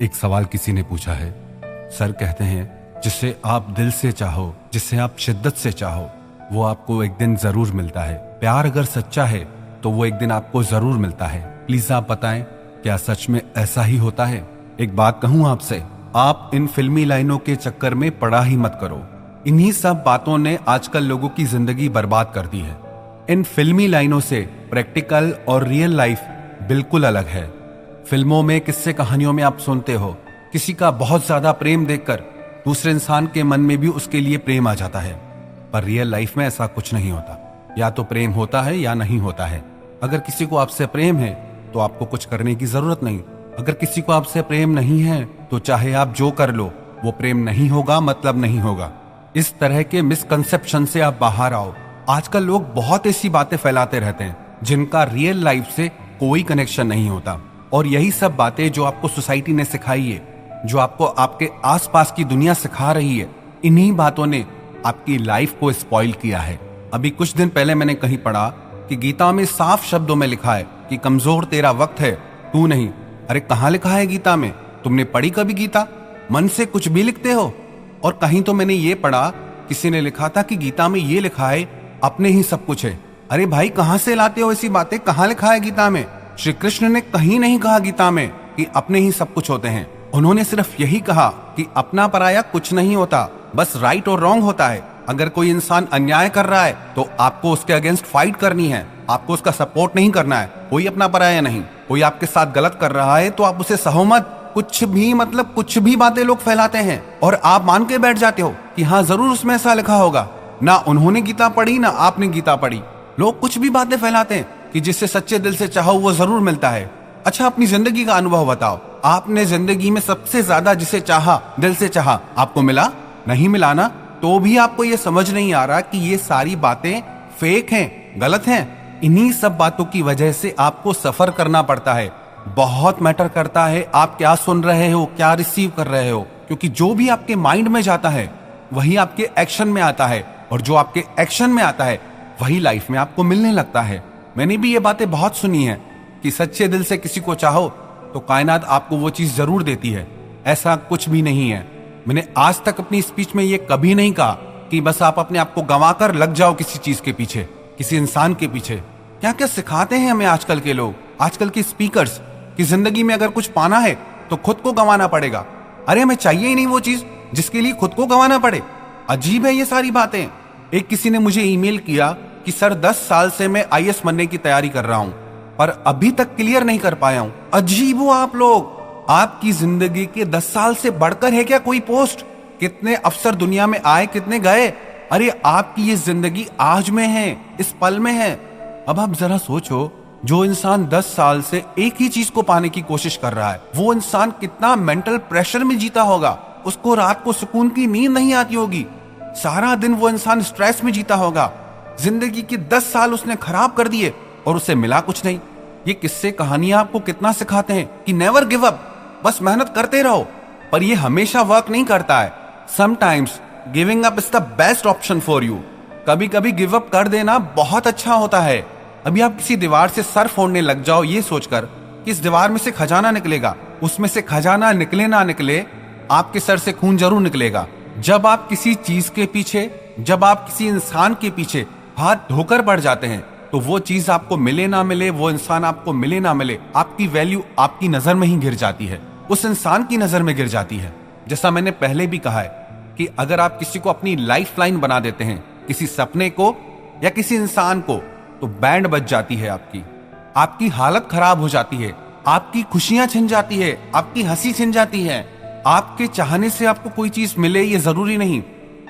एक सवाल किसी ने पूछा है। सर कहते हैं जिसे आप दिल से चाहो, जिसे आप शिद्दत से चाहो, वो आपको एक दिन जरूर मिलता है। प्यार अगर सच्चा है तो वो एक दिन आपको जरूर मिलता है। प्लीज आप बताएं, क्या सच में ऐसा ही होता है? एक बात कहूं आपसे, आप इन फिल्मी लाइनों के चक्कर में पड़ा ही मत करो। इन्हीं सब बातों ने आजकल लोगों की जिंदगी बर्बाद कर दी है। इन फिल्मी लाइनों से प्रैक्टिकल और रियल लाइफ बिल्कुल अलग है। फिल्मों में, किस्से कहानियों में आप सुनते हो किसी का बहुत ज्यादा प्रेम देखकर दूसरे इंसान के मन में भी उसके लिए प्रेम आ जाता है, पर रियल लाइफ में ऐसा कुछ नहीं होता। या तो प्रेम होता है या नहीं होता है। अगर किसी को आपसे प्रेम है तो आपको कुछ करने की जरूरत नहीं। अगर किसी को आपसे प्रेम नहीं है तो चाहे आप जो कर लो, वो प्रेम नहीं होगा, मतलब नहीं होगा। इस तरह के मिसकंसेप्शन से आप बाहर आओ। आजकल लोग बहुत ऐसी बातें फैलाते रहते हैं जिनका रियल लाइफ से कोई कनेक्शन नहीं होता, और यही सब बातें जो आपको सोसाइटी ने सिखाई है, जो आपको आपके आसपास की दुनिया सिखा रही है, इन्हीं बातों ने आपकी लाइफ को स्पॉइल किया है। अभी कुछ दिन पहले मैंने कहीं पढ़ा कि गीता में साफ शब्दों में लिखा है कि कमजोर तेरा वक्त है, तू नहीं। अरे कहाँ लिखा है गीता में? तुमने पढ़ी कभी गीता? मन से कुछ भी लिखते हो। और कहीं तो मैंने ये पढ़ा, किसी ने लिखा था कि गीता में ये लिखा है अपने ही सब कुछ है। अरे भाई, कहां से लाते हो ऐसी बातें? कहां लिखा है गीता में? श्री कृष्ण ने कहीं नहीं कहा गीता में कि अपने ही सब कुछ होते हैं। उन्होंने सिर्फ यही कहा कि अपना पराया कुछ नहीं होता, बस राइट और रॉन्ग होता है। अगर कोई इंसान अन्याय कर रहा है तो आपको उसके अगेंस्ट फाइट करनी है, आपको उसका सपोर्ट नहीं करना है। कोई अपना पराया नहीं। कोई आपके साथ गलत कर रहा है तो आप उसे सहो मत। कुछ भी, मतलब कुछ भी बातें लोग फैलाते हैं और आप मान के बैठ जाते हो कि हाँ जरूर उसमें ऐसा लिखा होगा। ना उन्होंने गीता पढ़ी, ना आपने गीता पढ़ी। लोग कुछ भी बातें फैलाते हैं कि जिससे सच्चे दिल से चाहो वो जरूर मिलता है। अच्छा, अपनी जिंदगी का अनुभव बताओ। आपने जिंदगी में सबसे ज्यादा जिसे चाहा, दिल से चाहा, आपको मिला? नहीं मिला ना? तो भी आपको ये समझ नहीं आ रहा कि ये सारी बातें फेक हैं, गलत हैं। इन्हीं सब बातों की वजह से आपको सफर करना पड़ता है। बहुत मैटर करता है आप क्या सुन रहे हो, क्या रिसीव कर रहे हो, क्योंकि जो भी आपके माइंड में जाता है वही आपके एक्शन में आता है, और जो आपके एक्शन में आता है वही लाइफ में आपको मिलने लगता है। मैंने भी ये बातें बहुत सुनी है कि सच्चे दिल से किसी को चाहो तो कायनात आपको वो चीज जरूर देती है। ऐसा कुछ भी नहीं है। मैंने आज तक अपनी स्पीच में ये कभी नहीं कहा कि बस आप अपने आप को गंवाकर लग जाओ किसी चीज के पीछे, किसी इंसान के पीछे। क्या क्या सिखाते हैं हमें आजकल के लोग, आजकल के स्पीकर्स, कि जिंदगी में अगर कुछ पाना है तो खुद को गंवाना पड़ेगा। अरे हमें चाहिए ही नहीं वो चीज जिसके लिए खुद को गंवाना पड़े। अजीब है ये सारी बातें। एक किसी ने मुझे ईमेल किया कि सर 10 साल से मैं आईएएस बनने की तैयारी कर रहा हूं, पर अभी तक क्लियर नहीं कर पाया हूं। अजीब हो आप लोग। आपकी जिंदगी के 10 साल से बढ़कर है क्या कोई पोस्ट? कितने अफसर दुनिया में आए, कितने गए? अरे आपकी ये जिंदगी आज में है, इस पल में है। अब आप जरा सोचो, जो इंसान 10 साल से एक ही चीज को पाने की कोशिश कर रहा है, वो इंसान कितना मेंटल प्रेशर में जीता होगा। उसको रात को सुकून की नींद नहीं आती होगी। सारा दिन वो इंसान स्ट्रेस में जीता होगा। जिंदगी के 10 साल उसने खराब कर दिए और उसे मिला कुछ नहीं। ये किस्से कहानियां आपको कितना सिखाते हैं कि नेवर गिव अप, बस मेहनत करते रहो। पर ये हमेशा वर्क नहीं करता है। Sometimes giving up is the best option for you. कभी कभी गिव अप कर देना बहुत अच्छा होता है। अभी आप किसी दीवार से सर फोड़ने लग जाओ ये सोचकर कि इस दीवार में से खजाना निकलेगा। उसमें से खजाना निकले ना निकले, आपके सर से खून जरूर निकलेगा। जब आप किसी चीज के पीछे, जब आप किसी इंसान के पीछे हाथ धोकर पड़ जाते हैं तो वो चीज आपको मिले ना मिले, वो इंसान आपको मिले ना मिले, आपकी वैल्यू आपकी नजर में ही गिर जाती है, उस इंसान की नजर में गिर जाती है। जैसा मैंने पहले भी कहा है कि अगर आप किसी को अपनी लाइफ लाइन बना देते हैं, किसी सपने को या किसी इंसान को, तो बैंड बज जाती है आपकी हालत खराब हो जाती है, आपकी खुशियां छिन जाती है, आपकी हंसी छिन जाती है। आपके चाहने से आपको कोई चीज मिले ये जरूरी नहीं,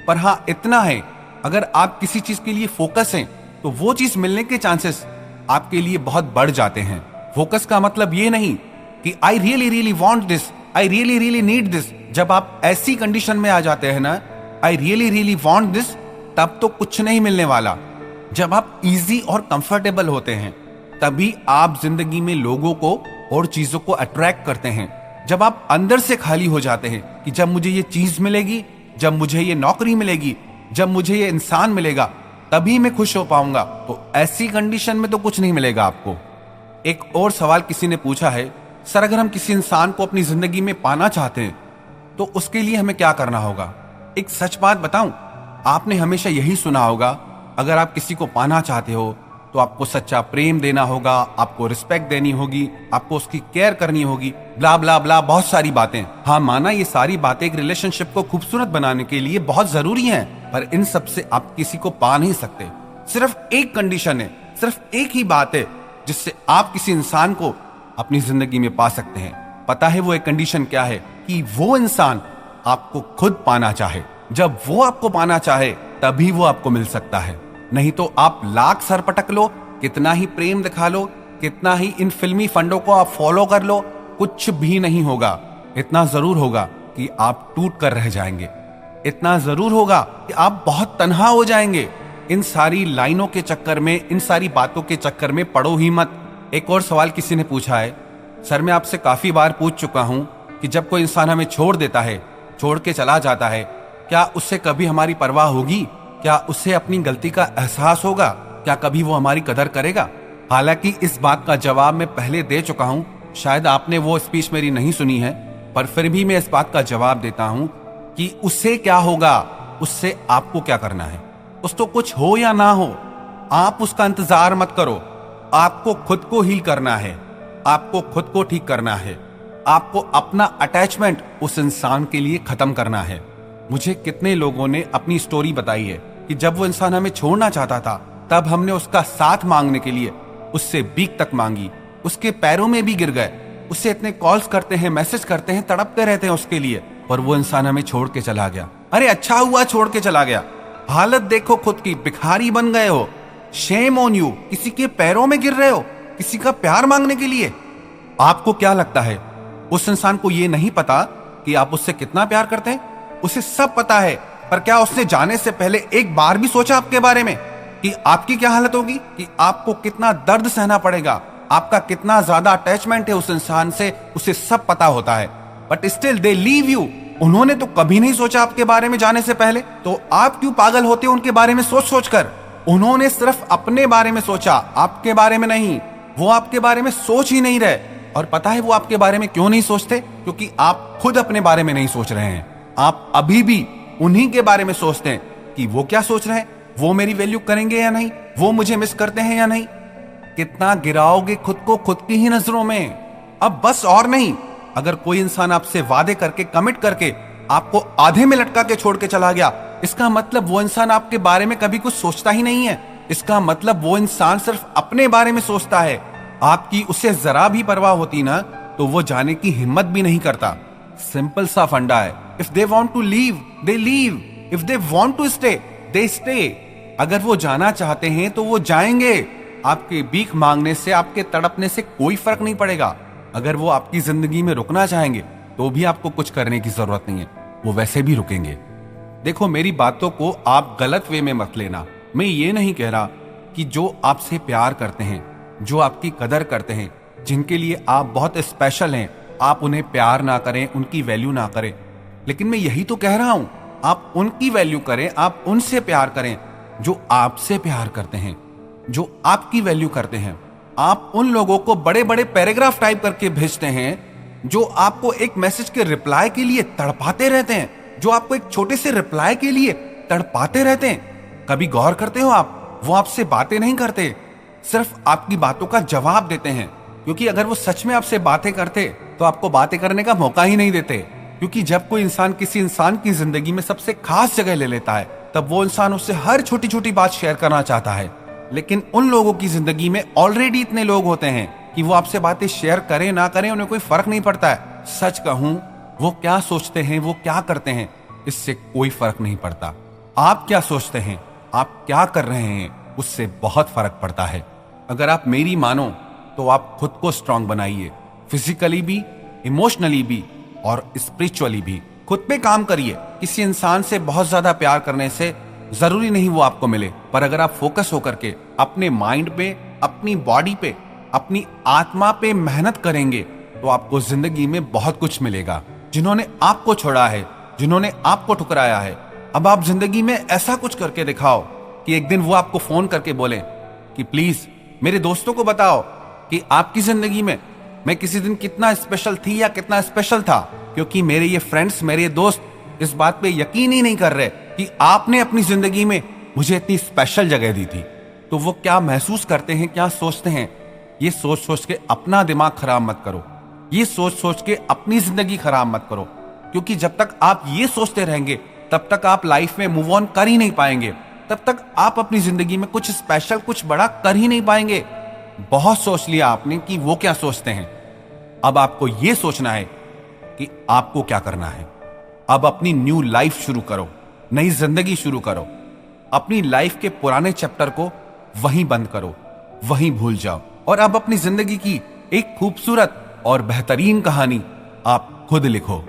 पर हाँ इतना है, अगर आप किसी चीज के लिए फोकस हैं तो वो चीज मिलने के चांसेस आपके लिए बहुत बढ़ जाते हैं। फोकस का मतलब ये नहीं कि I really really want this, I really really need this. जब आप ऐसी कंडीशन में आ जाते हैं ना, I really really want this, तब तो कुछ नहीं मिलने वाला। जब आप इजी और कंफर्टेबल होते हैं तभी आप जिंदगी में लोगों को और चीजों को अट्रैक्ट करते हैं। जब आप अंदर से खाली हो जाते हैं कि जब मुझे ये चीज मिलेगी, जब मुझे ये नौकरी मिलेगी, जब मुझे ये इंसान मिलेगा, तभी मैं खुश हो पाऊंगा, तो ऐसी कंडीशन में तो कुछ नहीं मिलेगा आपको। एक और सवाल किसी ने पूछा है सर अगर हम किसी इंसान को अपनी जिंदगी में पाना चाहते हैं तो उसके लिए हमें क्या करना होगा? एक सच बात बताऊं, आपने हमेशा यही सुना होगा, अगर आप किसी को पाना चाहते हो तो आपको सच्चा प्रेम देना होगा, आपको रिस्पेक्ट देनी होगी, आपको उसकी केयर करनी होगी, ब्ला ब्ला ब्ला, बहुत सारी बातें। हाँ, माना ये सारी बातें एक रिलेशनशिप को खूबसूरत बनाने के लिए बहुत जरूरी हैं, पर इन सब से आप किसी को पा नहीं सकते। सिर्फ एक कंडीशन है, सिर्फ एक ही बात है जिससे आप किसी इंसान को अपनी जिंदगी में पा सकते हैं। पता है वो एक कंडीशन क्या है? कि वो इंसान आपको खुद पाना चाहे। जब वो आपको पाना चाहे तभी वो आपको मिल सकता है, नहीं तो आप लाख सर पटक लो, कितना ही प्रेम दिखा लो, कितना ही इन फिल्मी फंडों को आप फॉलो कर लो, कुछ भी नहीं होगा। इतना जरूर होगा कि आप टूट कर रह जाएंगे, इतना जरूर होगा कि आप बहुत तन्हा हो जाएंगे। इन सारी लाइनों के चक्कर में, इन सारी बातों के चक्कर में पड़ो ही मत। एक और सवाल किसी ने पूछा है, सर मैं आपसे काफी बार पूछ चुका हूं कि जब कोई इंसान हमें छोड़ देता है, छोड़ के चला जाता है, क्या उससे कभी हमारी परवाह होगी? क्या उससे अपनी गलती का एहसास होगा? क्या कभी वो हमारी कदर करेगा? हालांकि इस बात का जवाब मैं पहले दे चुका हूं, शायद आपने वो स्पीच मेरी नहीं सुनी है, पर फिर भी मैं इस बात का जवाब देता हूं कि उससे क्या होगा, उससे आपको क्या करना है। उस तो कुछ हो या ना हो, आप उसका इंतजार मत करो। आपको खुद को हील करना है, आपको खुद को ठीक करना है, आपको अपना अटैचमेंट उस इंसान के लिए खत्म करना है। मुझे कितने लोगों ने अपनी स्टोरी बताई है कि जब वो इंसान हमें छोड़ना चाहता था तब हमने उसका साथ मांगने के लिए उससे भीख तक मांगी, उसके पैरों में भी गिर गए, उससे इतने कॉल्स करते हैं, मैसेज करते हैं, तड़पते रहते हैं उसके लिए, और वो इंसान हमें छोड़ के चला गया। अरे अच्छा हुआ छोड़ के चला गया, हालत देखो खुद की, भिखारी बन गए हो। शेम ऑन यू, किसी के पैरों में गिर रहे हो किसी का प्यार मांगने के लिए। आपको क्या लगता है उस इंसान को ये नहीं पता कि आप उससे कितना प्यार करते हैं? उसे सब पता है, पर क्या उसने जाने से पहले एक बार भी सोचा आपके बारे में कि आपकी क्या हालत होगी, कि आपको कितना दर्द सहना पड़ेगा, आपका कितना ज्यादा अटैचमेंट है उस इंसान से? उसे सब पता होता है, but still they leave you. उन्होंने तो कभी नहीं सोचा आपके बारे में जाने से पहले, तो आप क्यों पागल होते हो उनके बारे में सोच सोच कर? उन्होंने सिर्फ अपने बारे में सोचा, आपके बारे में नहीं। वो आपके बारे में सोच ही नहीं रहे। और पता है वो आपके बारे में क्यों नहीं सोचते? क्योंकि आप खुद अपने बारे में नहीं सोच रहे हैं। आप अभी भी उन्हीं के बारे में सोचते हैं कि वो क्या सोच रहे हैं, वो मेरी वैल्यू करेंगे या नहीं, वो मुझे मिस करते हैं या नहीं। कितना गिराओगे खुद को खुद की ही नजरों में। अब बस और नहीं, अगर कोई इंसान आपसे वादे करके, कमिट करके आपको आधे में लटका के छोड़ के चला गया, इसका मतलब वो इंसान आपके बारे में कभी कुछ सोचता ही नहीं है। इसका मतलब वो इंसान सिर्फ अपने बारे में सोचता है। आपकी उसे जरा भी परवाह होती ना तो वो जाने की हिम्मत भी नहीं करता। सिंपल सा फंडा है, if they want to leave they leave, if they want to stay they stay. अगर वो जाना चाहते हैं तो वो जाएंगे। आपके भीख मांगने से, आपके तड़पने से कोई फर्क नहीं पड़ेगा। अगर वो आपकी जिंदगी में रुकना चाहेंगे तो भी आपको कुछ करने की जरूरत नहीं है, वो वैसे भी रुकेंगे। देखो, मेरी बातों को आप गलत वे में मत लेना। मैं ये नहीं कह रहा कि जो आपसे प्यार करते हैं, जो आपकी कदर करते हैं, जिनके लिए आप बहुत स्पेशल हैं, आप उन्हें प्यार ना करें, उनकी वैल्यू ना करें। लेकिन मैं यही तो कह रहा हूं, आप उनकी वैल्यू करें, आप उनसे प्यार करें जो आपसे प्यार करते हैं, जो आपकी वैल्यू करते हैं। आप उन लोगों को बड़े बड़े पैराग्राफ टाइप करके भेजते हैं जो आपको एक मैसेज के रिप्लाई के लिए तड़पाते रहते हैं, जो आपको एक छोटे से रिप्लाई के लिए तड़पाते रहते हैं। कभी गौर करते हो आप, वो आपसे बातें नहीं करते, सिर्फ आपकी बातों का जवाब देते हैं। क्योंकि अगर वो सच में आपसे बातें करते तो आपको बातें करने का मौका ही नहीं देते। क्योंकि जब कोई इंसान किसी इंसान की जिंदगी में सबसे खास जगह ले लेता है, तब वो इंसान उससे हर छोटी छोटी बात शेयर करना चाहता है। लेकिन उन लोगों की जिंदगी में ऑलरेडी इतने लोग होते हैं कि वो आपसे बातें शेयर करें ना करें, उन्हें कोई फर्क नहीं पड़ता है। सच कहूं, वो क्या सोचते हैं, वो क्या करते हैं, इससे कोई फर्क नहीं पड़ता। आप क्या सोचते हैं, आप क्या कर रहे हैं, उससे बहुत फर्क पड़ता है। अगर आप मेरी मानो तो आप खुद को स्ट्रांग बनाइए, फिजिकली भी, इमोशनली भी और स्पिरिचुअली भी। खुद पे काम करिए। किसी इंसान से बहुत ज्यादा प्यार करने से जरूरी नहीं वो आपको मिले, पर अगर आप फोकस होकर के अपने माइंड पे, अपनी बॉडी पे, अपनी आत्मा पे मेहनत करेंगे तो आपको जिंदगी में बहुत कुछ मिलेगा। जिन्होंने आपको छोड़ा है, जिन्होंने आपको ठुकराया है, अब आप जिंदगी में ऐसा कुछ करके दिखाओ कि एक दिन वो आपको फोन करके बोले कि प्लीज मेरे दोस्तों को बताओ कि आपकी जिंदगी में मैं किसी दिन कितना स्पेशल थी या कितना स्पेशल था, क्योंकि मेरे ये फ्रेंड्स, मेरे ये दोस्त इस बात पे यकीन ही नहीं कर रहे कि आपने अपनी जिंदगी में मुझे इतनी स्पेशल जगह दी थी। तो वो क्या महसूस करते हैं, क्या सोचते हैं, ये सोच सोच के अपना दिमाग खराब मत करो, ये सोच सोच के अपनी जिंदगी खराब मत करो, क्योंकि जब तक आप ये सोचते रहेंगे तब तक आप लाइफ में मूव ऑन कर ही नहीं पाएंगे, तब तक आप अपनी जिंदगी में कुछ स्पेशल, कुछ बड़ा कर ही नहीं पाएंगे। बहुत सोच लिया आपने कि वो क्या सोचते हैं, अब आपको ये सोचना है कि आपको क्या करना है। अब अपनी न्यू लाइफ शुरू करो, नई जिंदगी शुरू करो। अपनी लाइफ के पुराने चैप्टर को वहीं बंद करो, वहीं भूल जाओ, और अब अपनी जिंदगी की एक खूबसूरत और बेहतरीन कहानी आप खुद लिखो।